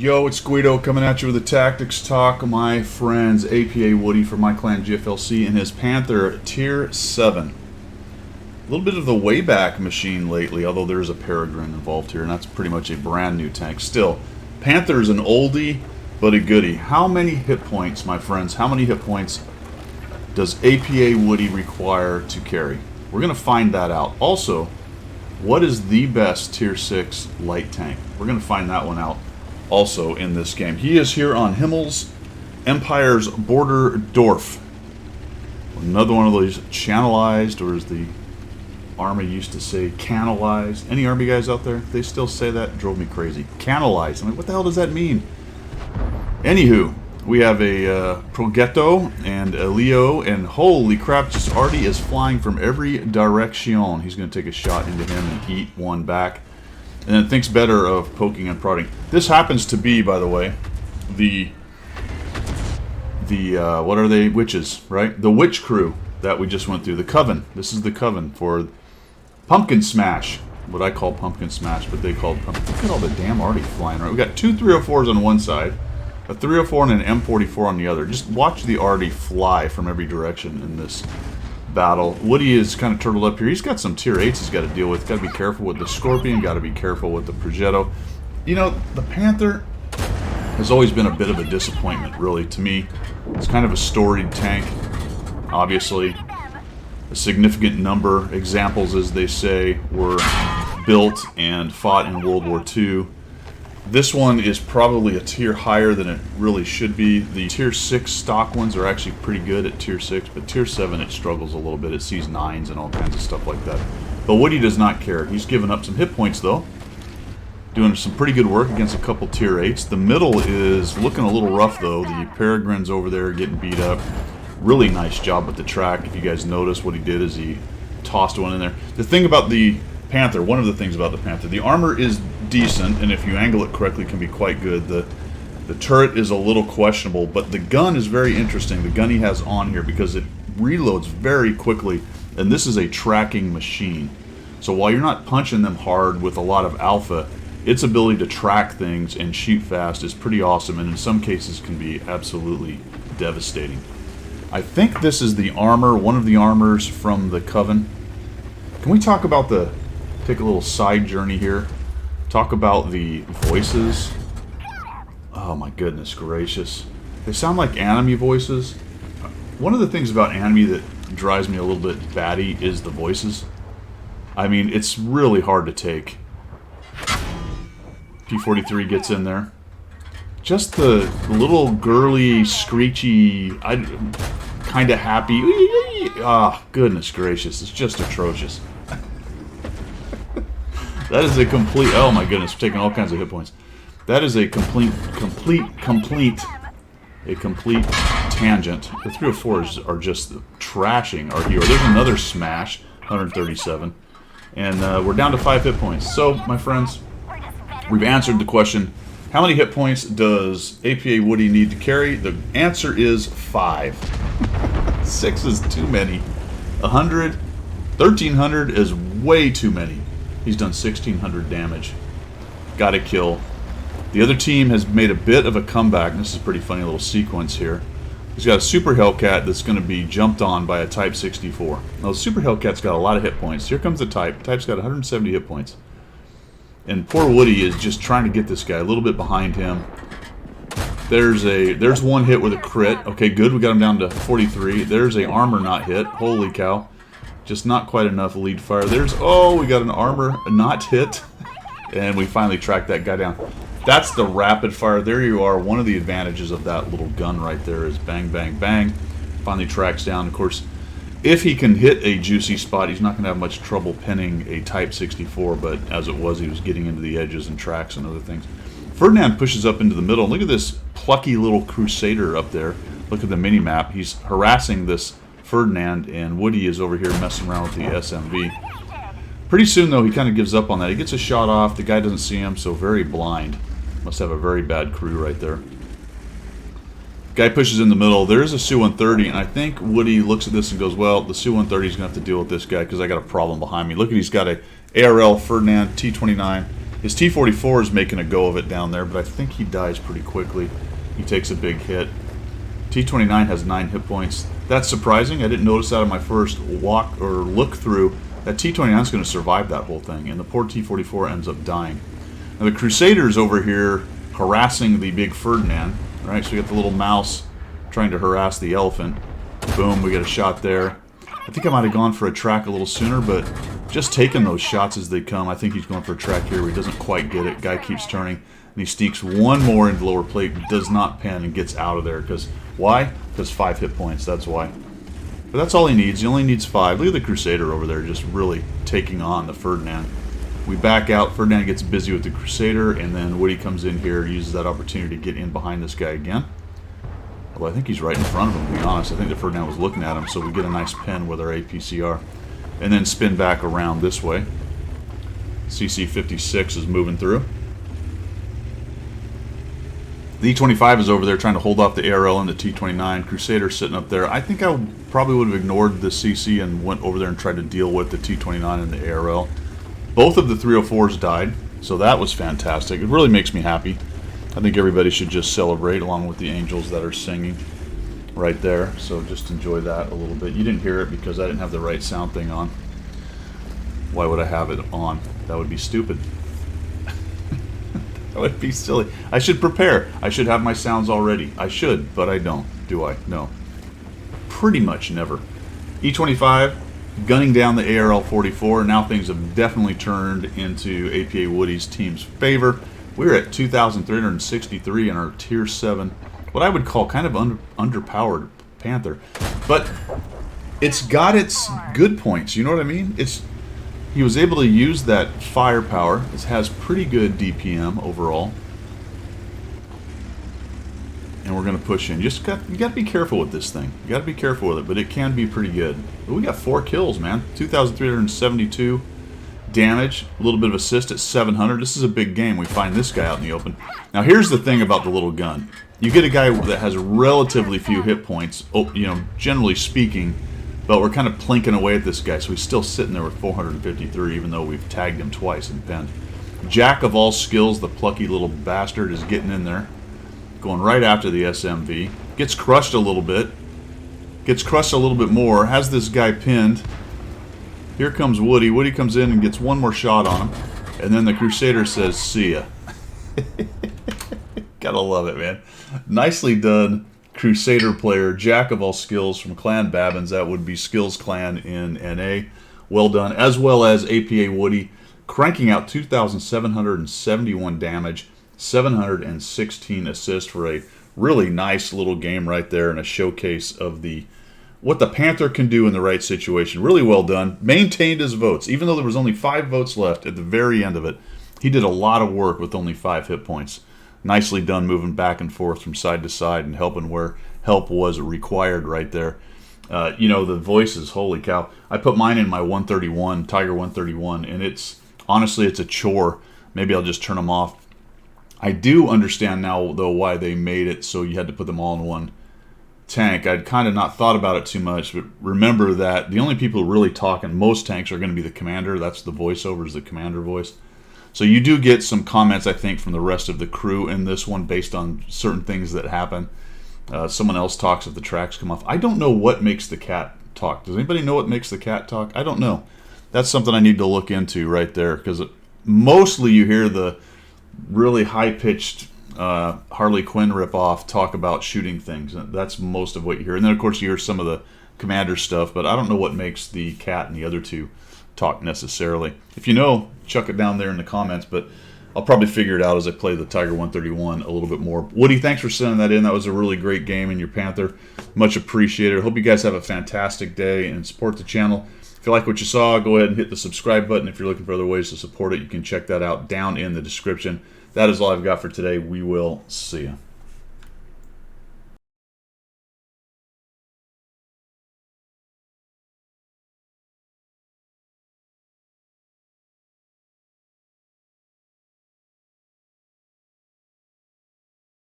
Yo, it's Guido coming at you with a Tactics Talk. My friends, APA Woody from my clan GFLC and his Panther Tier 7. A little bit of the Wayback Machine lately, although there's a Peregrine involved here, and that's pretty much a brand new tank. Still, Panther's an oldie, but a goodie. How many hit points, my friends, how many hit points does APA Woody require to carry? We're going to find that out. Also, what is the best Tier 6 light tank? We're going to find that one out also in this game. He is here on Himmel's Empire's Border Dorf. Another one of those channelized, or as the Army used to say, canalized. Any Army guys out there? They still say that? It drove me crazy. Canalized. I'm like, what the hell does that mean? Anywho, we have a Progetto and a Leo, and holy crap, just Artie is flying from every direction. He's going to take a shot into him and eat one back. And then thinks better of poking and prodding. This happens to be, by the way, the what are they? Witches, right? The witch crew that we just went through. The Coven. This is the Coven for Pumpkin Smash. What I call Pumpkin Smash, but they called Pumpkin. Look at all the damn Artie flying around. We got two 304s on one side, a 304 and an M44 on the other. Just watch the Artie fly from every direction in this battle. Woody is kind of turtled up here. He's got some tier 8s he's got to deal with. Got to be careful with the Scorpion. Got to be careful with the Progetto. You know, the Panther has always been a bit of a disappointment, really, to me. It's kind of a storied tank. Obviously, a significant number, examples as they say, were built and fought in World War II. This one is probably a tier higher than it really should be. The tier 6 stock ones are actually pretty good at tier 6, but tier 7 it struggles a little bit. It sees 9s and all kinds of stuff like that. But Woody does not care. He's given up some hit points though. Doing some pretty good work against a couple tier 8s. The middle is looking a little rough though. The Peregrine's over there getting beat up. Really nice job with the track. If you guys notice, what he did is he tossed one in there. The thing about the Panther, one of the things about the Panther, the armor is decent, and if you angle it correctly, can be quite good. The turret is a little questionable, but the gun is very interesting. The gun he has on here, because it reloads very quickly, and this is a tracking machine. So while you're not punching them hard with a lot of alpha, its ability to track things and shoot fast is pretty awesome, and in some cases can be absolutely devastating. I think this is the armor, one of the armors from the Coven. Can we talk about take a little side journey here? Talk about the voices. Oh my goodness gracious. They sound like anime voices. One of the things about anime that drives me a little bit batty is the voices. I mean, it's really hard to take. P-43 gets in there. Just the little girly, screechy, kind of happy. Ah, goodness gracious. It's just atrocious. That is a complete, oh my goodness, we're taking all kinds of hit points. That is a complete tangent. The 304s are just trashing our hero. There's another smash, 137. And we're down to 5 hit points. So, my friends, we've answered the question, how many hit points does APA Woody need to carry? The answer is 5. 6 is too many. 100, 1300 is way too many. He's done 1600 damage. Got a kill. The other team has made a bit of a comeback. This is a pretty funny little sequence here. He's got a Super Hellcat that's going to be jumped on by a Type 64. Now, the Super Hellcat's got a lot of hit points. Here comes the Type. Type's got 170 hit points. And poor Woody is just trying to get this guy a little bit behind him. There's one hit with a crit. Okay, good. We got him down to 43. There's a armor not hit. Holy cow. Just not quite enough lead fire. Oh, we got an armor not hit. And we finally tracked that guy down. That's the rapid fire. There you are. One of the advantages of that little gun right there is bang, bang, bang. Finally tracks down. Of course, if he can hit a juicy spot, he's not going to have much trouble pinning a Type 64, but as it was, he was getting into the edges and tracks and other things. Ferdinand pushes up into the middle. Look at this plucky little Crusader up there. Look at the mini-map. He's harassing this Ferdinand, and Woody is over here messing around with the SMV. Pretty soon, though, he kind of gives up on that. He gets a shot off. The guy doesn't see him, so very blind. Must have a very bad crew right there. Guy pushes in the middle. There's a Su-130, and I think Woody looks at this and goes, well, the Su-130 is going to have to deal with this guy because I got a problem behind me. Look at, he's got a ARL Ferdinand T-29 His T-44 is making a go of it down there, but I think he dies pretty quickly. He takes a big hit. T-29 has 9 hit points. That's surprising. I didn't notice that on my first walk or look through. That T-29 is going to survive that whole thing, and the poor T-44 ends up dying. Now the Crusaders over here harassing the big Ferdinand, right? So you got the little mouse trying to harass the elephant. Boom, we get a shot there. I think I might have gone for a track a little sooner, but just taking those shots as they come. I think he's going for a track here where he doesn't quite get it. Guy keeps turning, and he sneaks one more into the lower plate, does not pin, and gets out of there. Because why? Because 5 hit points, that's why. But that's all he needs. He only needs 5. Look at the Crusader over there just really taking on the Ferdinand. We back out. Ferdinand gets busy with the Crusader, and then Woody comes in here, uses that opportunity to get in behind this guy again. Well, I think he's right in front of him, to be honest. I think the Ferdinand was looking at him, so we get a nice pin with our APCR. And then spin back around this way. CC-56 is moving through. The E-25 is over there trying to hold off the ARL and the T-29. Crusader sitting up there. I think I probably would have ignored the CC and went over there and tried to deal with the T-29 and the ARL. Both of the 304s died, so that was fantastic. It really makes me happy. I think everybody should just celebrate along with the angels that are singing right there. So just enjoy that a little bit. You didn't hear it because I didn't have the right sound thing on. Why would I have it on? That would be stupid. That would be silly. I should prepare. I should have my sounds already. I should, but I don't. Do I? No. Pretty much never. E-25 gunning down the ARL-44. Now things have definitely turned into APA Woody's team's favor. We're at 2,363 in our Tier 7, what I would call kind of underpowered Panther. But it's got its good points, you know what I mean? He was able to use that firepower. It has pretty good DPM overall. And we're going to push in. You got to be careful with this thing. You got to be careful with it, but it can be pretty good. But we got 4 kills, man. 2,372 damage. A little bit of assist at 700. This is a big game. We find this guy out in the open. Now, here's the thing about the little gun. You get a guy that has relatively few hit points, you know, generally speaking, but we're kind of plinking away at this guy, so he's still sitting there with 453, even though we've tagged him twice and pinned. Jack of all skills, the plucky little bastard, is getting in there. Going right after the SMV. Gets crushed a little bit. Gets crushed a little bit more. Has this guy pinned. Here comes Woody. Woody comes in and gets one more shot on him. And then the Crusader says, see ya. Gotta love it, man. Nicely done, Crusader player. Jack of all skills from Clan Babbins. That would be Skills Clan in NA. Well done. As well as APA Woody cranking out 2,771 damage. 716 assists for a really nice little game right there, and a showcase of what the Panther can do in the right situation. Really well done. Maintained his votes. Even though there was only 5 votes left at the very end of it, he did a lot of work with only 5 hit points. Nicely done moving back and forth from side to side and helping where help was required right there. You know, the voices, holy cow. I put mine in my 131, Tiger 131, and honestly, it's a chore. Maybe I'll just turn them off. I do understand now, though, why they made it so you had to put them all in one tank. I'd kind of not thought about it too much, but remember that the only people who really talk in most tanks are going to be the commander. That's the voiceover, is the commander voice. So you do get some comments, I think, from the rest of the crew in this one based on certain things that happen. Someone else talks if the tracks come off. I don't know what makes the cat talk. Does anybody know what makes the cat talk? I don't know. That's something I need to look into right there, because mostly you hear the really high-pitched Harley Quinn ripoff talk about shooting things. That's most of what you hear. And then, of course, you hear some of the commander stuff, but I don't know what makes the cat and the other two talk necessarily. If you know, chuck it down there in the comments, but I'll probably figure it out as I play the Tiger 131 a little bit more. Woody, thanks for sending that in. That was a really great game in your Panther. Much appreciated. Hope you guys have a fantastic day and support the channel. If you like what you saw, go ahead and hit the subscribe button. If you're looking for other ways to support it, you can check that out down in the description. That is all I've got for today. We will see you.